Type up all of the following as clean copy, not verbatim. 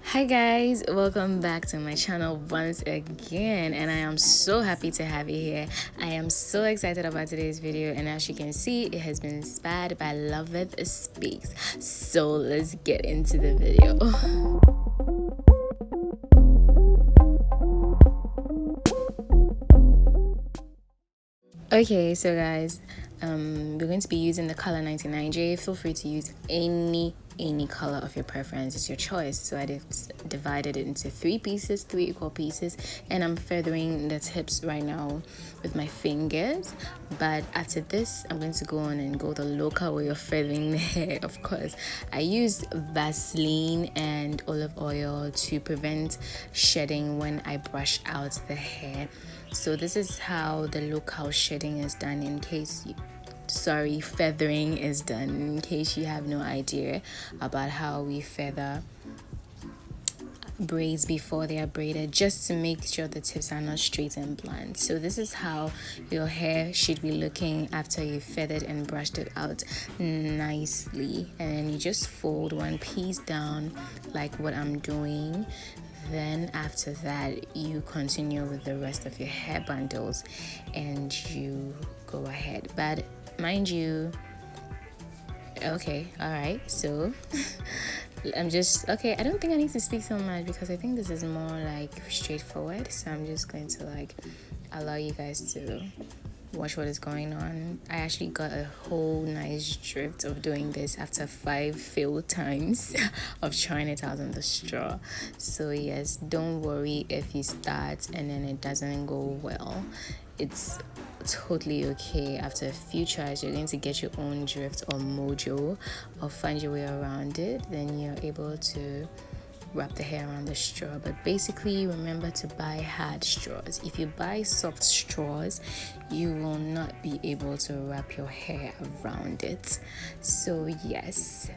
Hi guys, welcome back to my channel once again, and I am so happy to have you here. I am so excited about today's video, and as you can see, it has been inspired by Loveth Speaks. So let's get into the video. Okay, so guys, we're going to be using the color 99J. Feel free to use any color of your preference. It's your choice. So I divided it into three equal pieces, and I'm feathering the tips right now with my fingers. But after this, I'm going to go on and go the local way of feathering the hair. Of course, I use Vaseline and olive oil to prevent shedding when I brush out the hair. So this is how the local shedding is done, feathering is done, in case you have no idea about how we feather braids before they are braided, just to make sure the tips are not straight and blunt. So this is how your hair should be looking after you feathered and brushed it out nicely. And then you just fold one piece down like what I'm doing. Then after that, you continue with the rest of your hair bundles and you go ahead. But mind you, okay, all right, so I don't think I need to speak so much because I think this is more like straightforward. So I'm just going to allow you guys to watch what is going on. I actually got a whole nice drift of doing this after 5 failed times of trying it out on the straw. So yes, don't worry if you start and then it doesn't go well. It's totally okay. After a few tries, you're going to get your own drift or mojo or find your way around it. Then you're able to wrap the hair around the straw. But basically, remember to buy hard straws. If you buy soft straws, you will not be able to wrap your hair around it. So yes,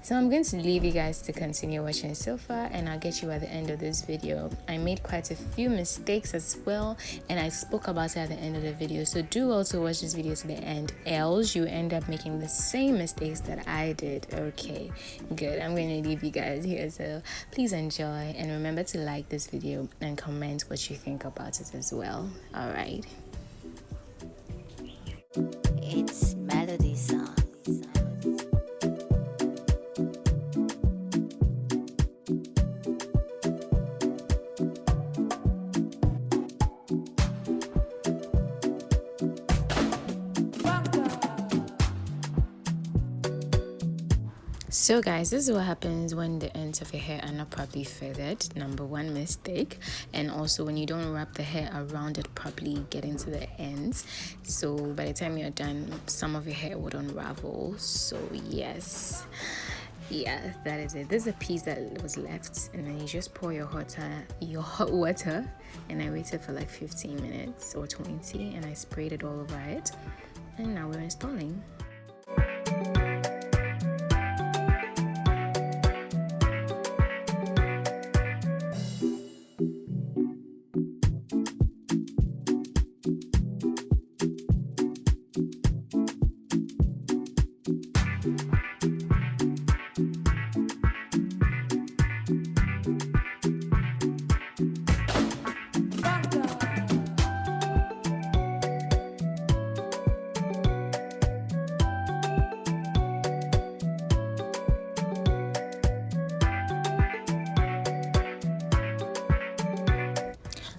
so I'm going to leave you guys to continue watching so far, and I'll get you at the end of this video. I made quite a few mistakes as well, and I spoke about it at the end of the video. So do also watch this video to the end, else you end up making the same mistakes that I did. Okay, good. I'm going to leave you guys here, so please enjoy, and remember to like this video and comment what you think about it as well. All right. It's MelodySongz. So guys, this is what happens when the ends of your hair are not properly feathered. Number one mistake. And also when you don't wrap the hair around it properly, getting to the ends. So by the time you're done, some of your hair would unravel. So yes, yeah, that is it. This is a piece that was left, and then you just pour your hot water, and I waited for like 15 minutes or 20, and I sprayed it all over it, and now we're installing.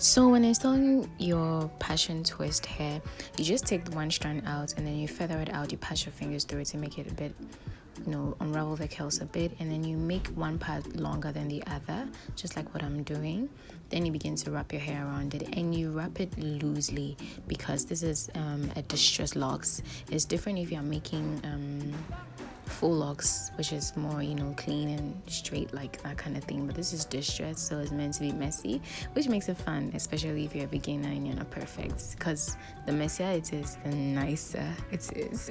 So when installing your passion twist hair, you just take the one strand out and then you feather it out. You pass your fingers through it to make it a bit, unravel the curls a bit, and then you make one part longer than the other, just like what I'm doing. Then you begin to wrap your hair around it, and you wrap it loosely because this is a distressed locks. It's different if you're making faux locks, which is more clean and straight, like that kind of thing, but this is distressed, so it's meant to be messy, which makes it fun, especially if you're a beginner and you're not perfect, because the messier it is, the nicer it is.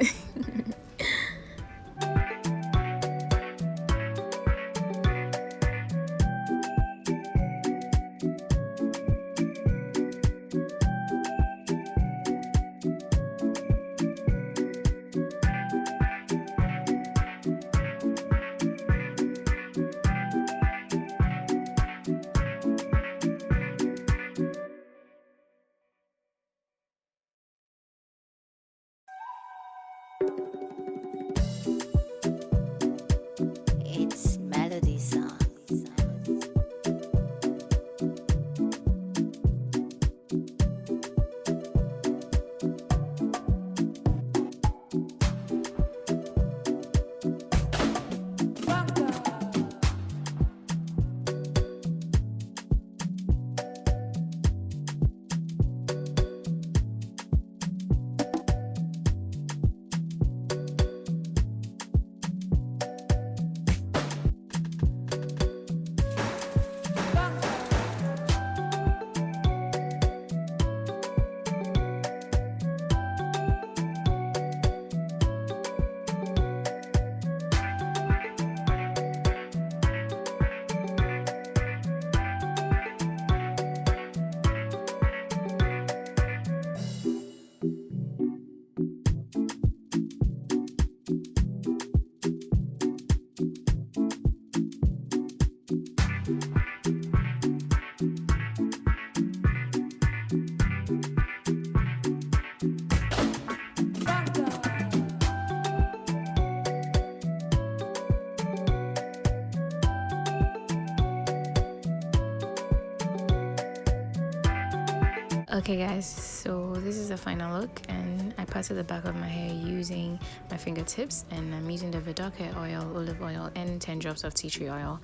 Okay guys, so this is the final look, and I parted the back of my hair using my fingertips, and I'm using the Vidorck hair oil, olive oil, and 10 drops of tea tree oil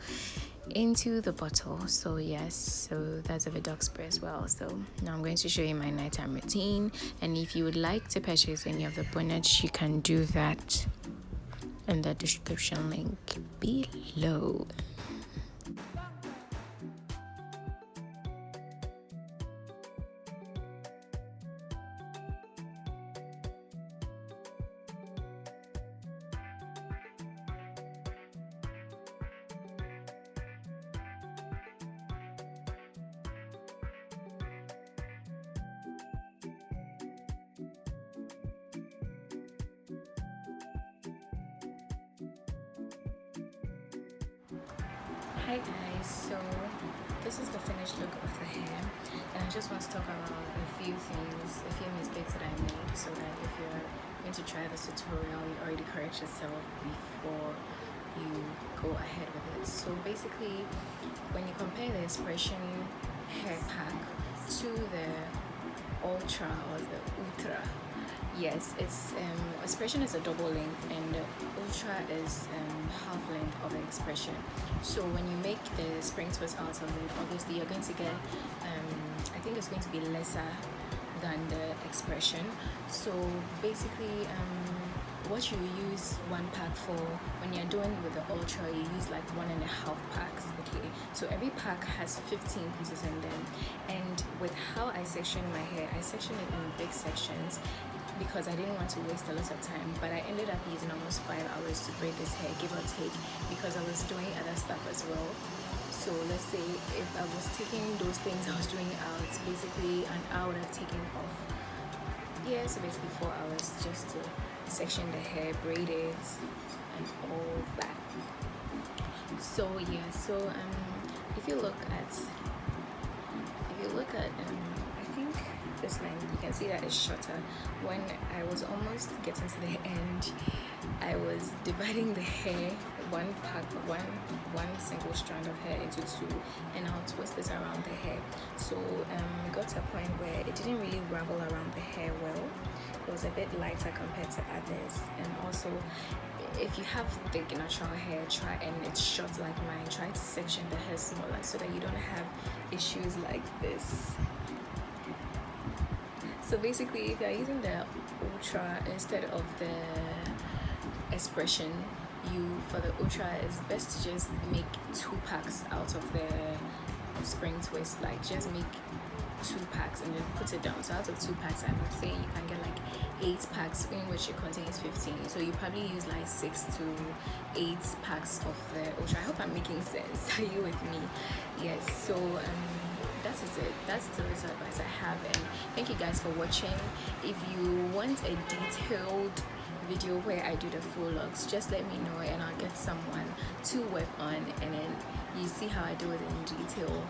into the bottle. So yes, so that's a Vidorck spray as well. So now I'm going to show you my nighttime routine, and if you would like to purchase any of the bonnets, you can do that in the description link below. Hi guys, so this is the finished look of the hair, and I just want to talk about a few things, a few mistakes that I made, so that if you're going to try this tutorial, you already correct yourself before you go ahead with it. So basically, when you compare the Expression hair pack to the Ultra or the Ultra, yes, it's Expression is a double length and the Ultra is half length of the Expression. So when you make the spring twist out of it, obviously you're going to get I think it's going to be lesser than the Expression. So basically what you use one pack for, when you're doing with the Ultra, you use like 1.5 packs. Okay, so every pack has 15 pieces in them, and with how I section my hair, I section it in big sections because I didn't want to waste a lot of time, but I ended up using almost 5 hours to braid this hair, give or take, because I was doing other stuff as well. So let's say if I was taking those things I was doing out, basically an hour would have taken off. Yeah, so basically 4 hours just to section the hair, braid it, and all that. So yeah, so if you look at I think this length, you can see that it's shorter. When I was almost getting to the end, I was dividing the hair, one single strand of hair into two, and I'll twist this around the hair. So it got to a point where it didn't really ravel around the hair well. It was a bit lighter compared to others, and also if you have thick natural hair, try, and it's short like mine, try to section the hair smaller so that you don't have issues like this. So basically, if you're using the Ultra instead of the Expression, for the Ultra, it's best to just make 2 packs out of the spring twist. Like just make 2 packs and then put it down. So out of 2 packs, I'm saying you can get like 8 packs, in which it contains 15. So you probably use like 6 to 8 packs of the Ultra. I hope I'm making sense. Are you with me? Yes. So that is it. That's the little advice I have, and thank you guys for watching. If you want a detailed video where I do the full locks, just let me know and I'll get someone to work on, and then you see how I do it in detail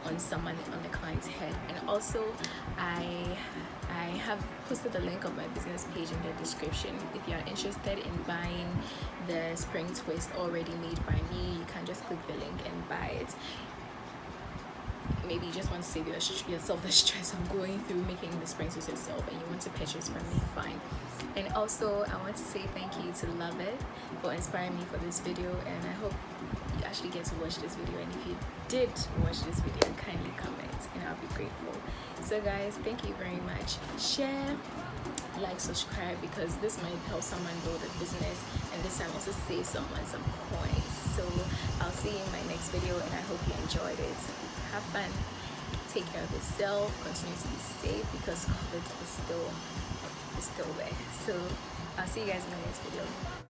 on someone, on the client's head. And also I have posted the link of my business page in the description. If you are interested in buying the spring twist already made by me, you can just click the link and buy it. Maybe you just want to save yourself the stress of going through making the spring twist yourself, and you want to purchase from me, fine. And also I want to say thank you to Loveth for inspiring me for this video, and I hope you actually get to watch this video, and if you did watch this video, kindly comment and I'll be grateful. So guys, thank you very much. Share, like, subscribe, because this might help someone build a business, and this time also save someone some coins. So I'll see you in my next video, and I hope you enjoyed it. Have fun, take care of yourself, continue to be safe, because COVID is still there. So I'll see you guys in my next video.